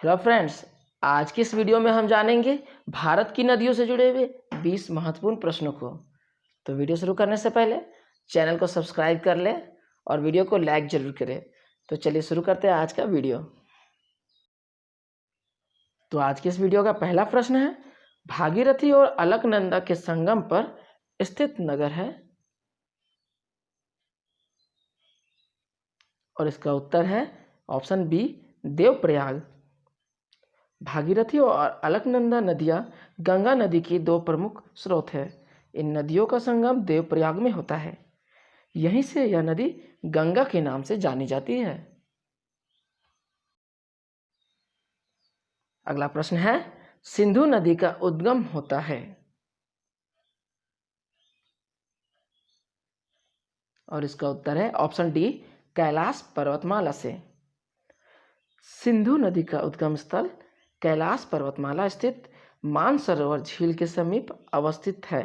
Hello friends, आज की इस वीडियो में हम जानेंगे भारत की नदियों से जुड़े हुए 20 महत्वपूर्ण प्रश्नों को। तो वीडियो शुरू करने से पहले चैनल को सब्सक्राइब कर लें और वीडियो को लाइक जरूर करें। तो चलिए शुरू करते हैं आज का वीडियो। तो आज की इस वीडियो का पहला प्रश्न है, भागीरथी और अलकनंदा के संगम पर स्थित नगर है? और इसका उत्तर है ऑप्शन बी, देवप्रयाग। भागीरथी और अलकनंदा नदियाँ गंगा नदी की दो प्रमुख स्रोत हैं। इन नदियों का संगम देवप्रयाग में होता है। यहीं से यह नदी गंगा के नाम से जानी जाती है। अगला प्रश्न है, सिंधु नदी का उद्गम होता है? और इसका उत्तर है ऑप्शन डी, कैलाश पर्वतमाला से। सिंधु नदी का उद्गम स्थल कैलाश पर्वतमाला स्थित मानसरोवर झील के समीप अवस्थित है।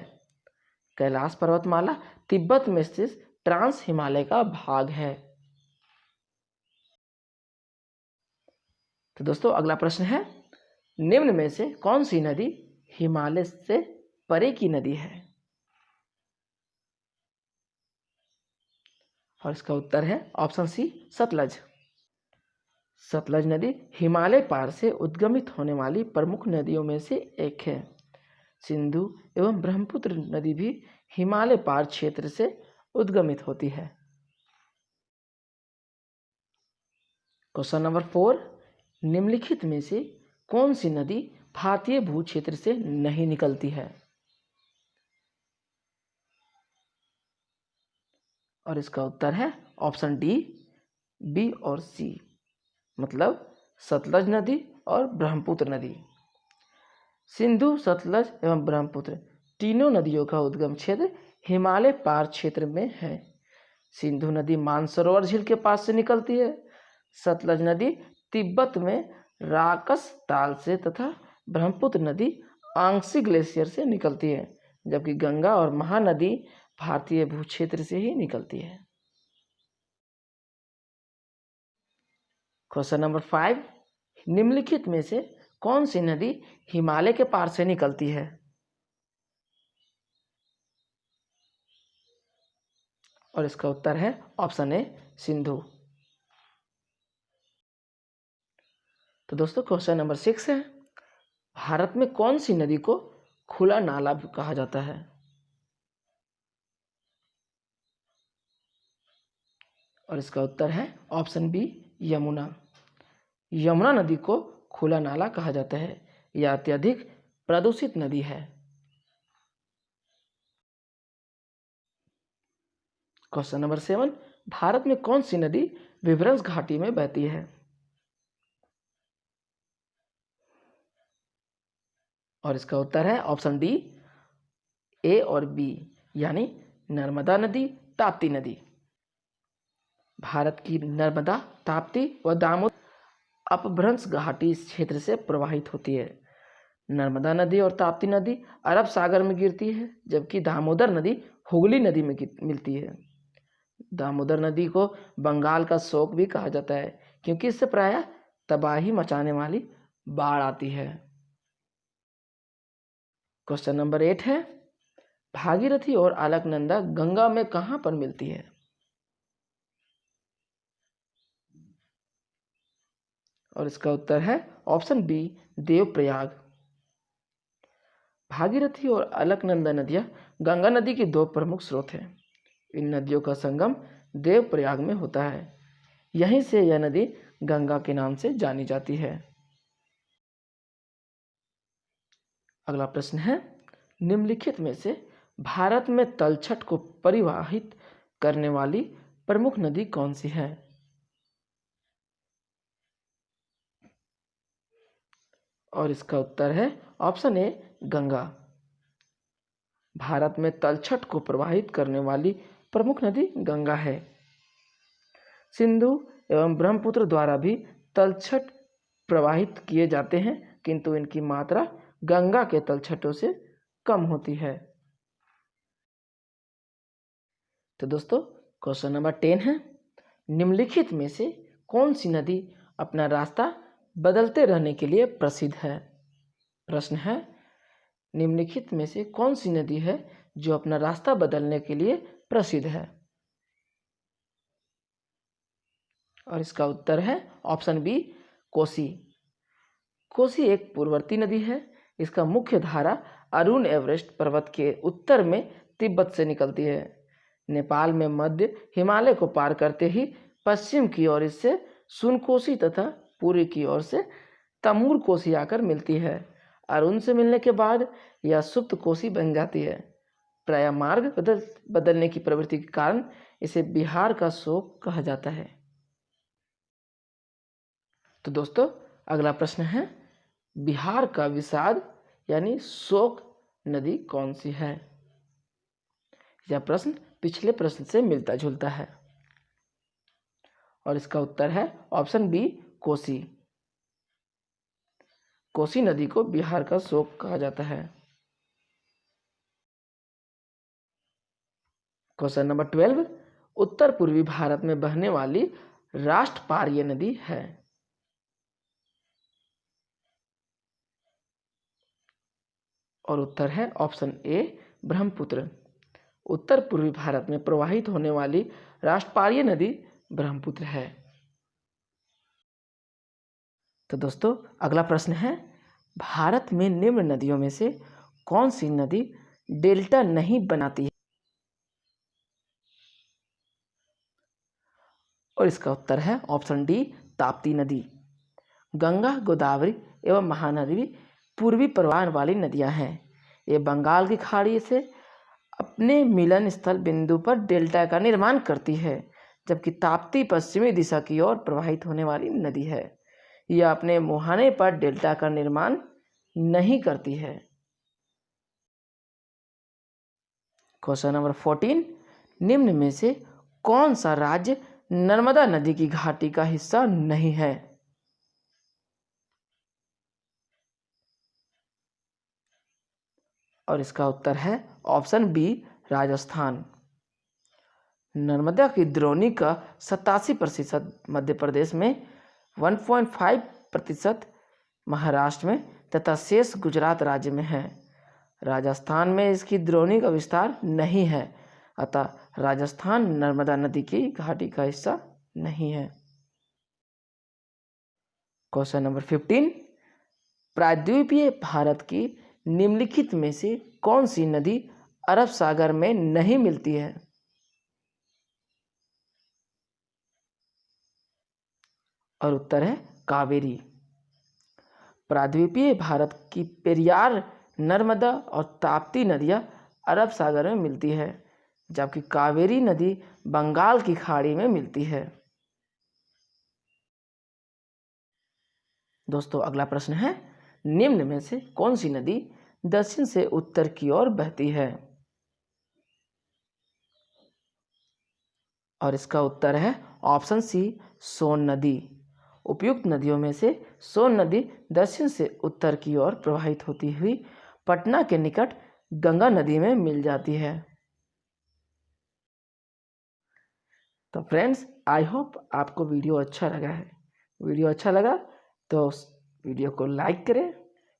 कैलाश पर्वतमाला तिब्बत में स्थित ट्रांस हिमालय का भाग है। तो दोस्तों अगला प्रश्न है, निम्न में से कौन सी नदी हिमालय से परे की नदी है? और इसका उत्तर है ऑप्शन सी, सतलज। सतलज नदी हिमालय पार से उद्गमित होने वाली प्रमुख नदियों में से एक है। सिंधु एवं ब्रह्मपुत्र नदी भी हिमालय पार क्षेत्र से उद्गमित होती है। क्वेश्चन नंबर 4, निम्नलिखित में से कौन सी नदी भारतीय भू क्षेत्र से नहीं निकलती है? और इसका उत्तर है ऑप्शन डी, बी और सी, मतलब सतलज नदी और ब्रह्मपुत्र नदी। सिंधु, सतलज एवं ब्रह्मपुत्र तीनों नदियों का उद्गम क्षेत्र हिमालय पार क्षेत्र में है। सिंधु नदी मानसरोवर झील के पास से निकलती है। सतलज नदी तिब्बत में राकस ताल से तथा ब्रह्मपुत्र नदी आंशिक ग्लेशियर से निकलती है, जबकि गंगा और महानदी भारतीय भू क्षेत्र से ही निकलती है। क्वेश्चन नंबर 5, निम्नलिखित में से कौन सी नदी हिमालय के पार से निकलती है? और इसका उत्तर है ऑप्शन ए, सिंधु। तो दोस्तों क्वेश्चन नंबर 6 है, भारत में कौन सी नदी को खुला नाला भी कहा जाता है? और इसका उत्तर है ऑप्शन बी, यमुना। यमुना नदी को खुला नाला कहा जाता है। यह अत्यधिक प्रदूषित नदी है। क्वेश्चन नंबर 7, भारत में कौन सी नदी विभ्रंश घाटी में बहती है? और इसका उत्तर है ऑप्शन डी, ए और बी, यानी नर्मदा नदी, ताप्ती नदी। भारत की नर्मदा, ताप्ती व दामोदर अपभ्रंश घाटी इस क्षेत्र से प्रवाहित होती है। नर्मदा नदी और ताप्ती नदी अरब सागर में गिरती है, जबकि दामोदर नदी हुगली नदी में मिलती है। दामोदर नदी को बंगाल का शोक भी कहा जाता है, क्योंकि इससे प्रायः तबाही मचाने वाली बाढ़ आती है। क्वेश्चन नंबर 8 है, भागीरथी और अलकनंदा गंगा में कहां पर मिलती है? और इसका उत्तर है ऑप्शन बी, देवप्रयाग। भागीरथी और अलकनंदा नदियां गंगा नदी की दो प्रमुख स्रोत हैं। इन नदियों का संगम देवप्रयाग में होता है। यहीं से यह नदी गंगा के नाम से जानी जाती है। अगला प्रश्न है, निम्नलिखित में से भारत में तलछट को परिवाहित करने वाली प्रमुख नदी कौन सी है? और इसका उत्तर है ऑप्शन ए, गंगा। भारत में तलछट को प्रवाहित करने वाली प्रमुख नदी गंगा है। सिंधु एवं ब्रह्मपुत्र द्वारा भी तलछट प्रवाहित किए जाते हैं, किंतु इनकी मात्रा गंगा के तलछटों से कम होती है। तो दोस्तों क्वेश्चन नंबर 10 है, निम्नलिखित में से कौन सी नदी अपना रास्ता बदलते रहने के लिए प्रसिद्ध है। प्रश्न है, निम्नलिखित में से कौन सी नदी है जो अपना रास्ता बदलने के लिए प्रसिद्ध है? और इसका उत्तर है ऑप्शन बी, कोसी। कोसी एक पूर्ववर्ती नदी है। इसका मुख्य धारा अरुण एवरेस्ट पर्वत के उत्तर में तिब्बत से निकलती है। नेपाल में मध्य हिमालय को पार करते ही पश्चिम की ओर इससे सुनकोसी तथा पूर्व की ओर से तमूर कोसी आकर मिलती है। अरुण से मिलने के बाद यह सुप्त कोसी बन जाती है। प्रायः मार्ग बदलने की प्रवृत्ति के कारण इसे बिहार का शोक कहा जाता है। तो दोस्तों, अगला प्रश्न है, बिहार का विषाद यानी शोक नदी कौन सी है? यह प्रश्न पिछले प्रश्न से मिलता जुलता है और इसका उत्तर है ऑप्शन बी, कोसी। कोसी नदी को बिहार का शोक कहा जाता है। क्वेश्चन नंबर 12, उत्तर पूर्वी भारत में बहने वाली राष्ट्रपारीय नदी है। और उत्तर है ऑप्शन ए, ब्रह्मपुत्र। उत्तर पूर्वी भारत में प्रवाहित होने वाली राष्ट्रपारीय नदी ब्रह्मपुत्र है। तो दोस्तों, अगला प्रश्न है, भारत में निम्न नदियों में से कौन सी नदी डेल्टा नहीं बनाती है? और इसका उत्तर है ऑप्शन डी, ताप्ती नदी। गंगा, गोदावरी एवं महानदी पूर्वी प्रवाह वाली नदियां हैं। ये बंगाल की खाड़ी से अपने मिलन स्थल बिंदु पर डेल्टा का निर्माण करती है, जबकि ताप्ती पश्चिमी दिशा की ओर प्रवाहित होने वाली नदी है। यह अपने मुहाने पर डेल्टा का निर्माण नहीं करती है। क्वेश्चन नंबर 14, निम्न में से कौन सा राज्य नर्मदा नदी की घाटी का हिस्सा नहीं है? और इसका उत्तर है ऑप्शन बी, राजस्थान। नर्मदा की द्रोणी का 87% मध्य प्रदेश में, 1.5% महाराष्ट्र में तथा शेष गुजरात राज्य में है। राजस्थान में इसकी द्रोणी का विस्तार नहीं है, अतः राजस्थान नर्मदा नदी की घाटी का हिस्सा नहीं है। क्वेश्चन नंबर 15, प्रायद्वीपीय भारत की निम्नलिखित में से कौन सी नदी अरब सागर में नहीं मिलती है? और उत्तर है कावेरी। प्रायद्वीपीय भारत की पेरियार, नर्मदा और ताप्ती नदियां अरब सागर में मिलती है, जबकि कावेरी नदी बंगाल की खाड़ी में मिलती है। दोस्तों, अगला प्रश्न है, निम्न में से कौन सी नदी दक्षिण से उत्तर की ओर बहती है? और इसका उत्तर है ऑप्शन सी, सोन नदी। उपयुक्त नदियों में से सोन नदी दक्षिण से उत्तर की ओर प्रवाहित होती हुई पटना के निकट गंगा नदी में मिल जाती है। तो फ्रेंड्स, आई होप आपको वीडियो अच्छा लगा है। वीडियो अच्छा लगा तो वीडियो को लाइक करें।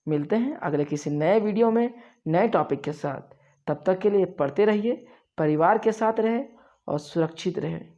मिलते हैं अगले किसी नए वीडियो में नए टॉपिक के साथ। तब तक के लिए पढ़ते रहिए, परिवार के साथ रहें और सुरक्षित रहें।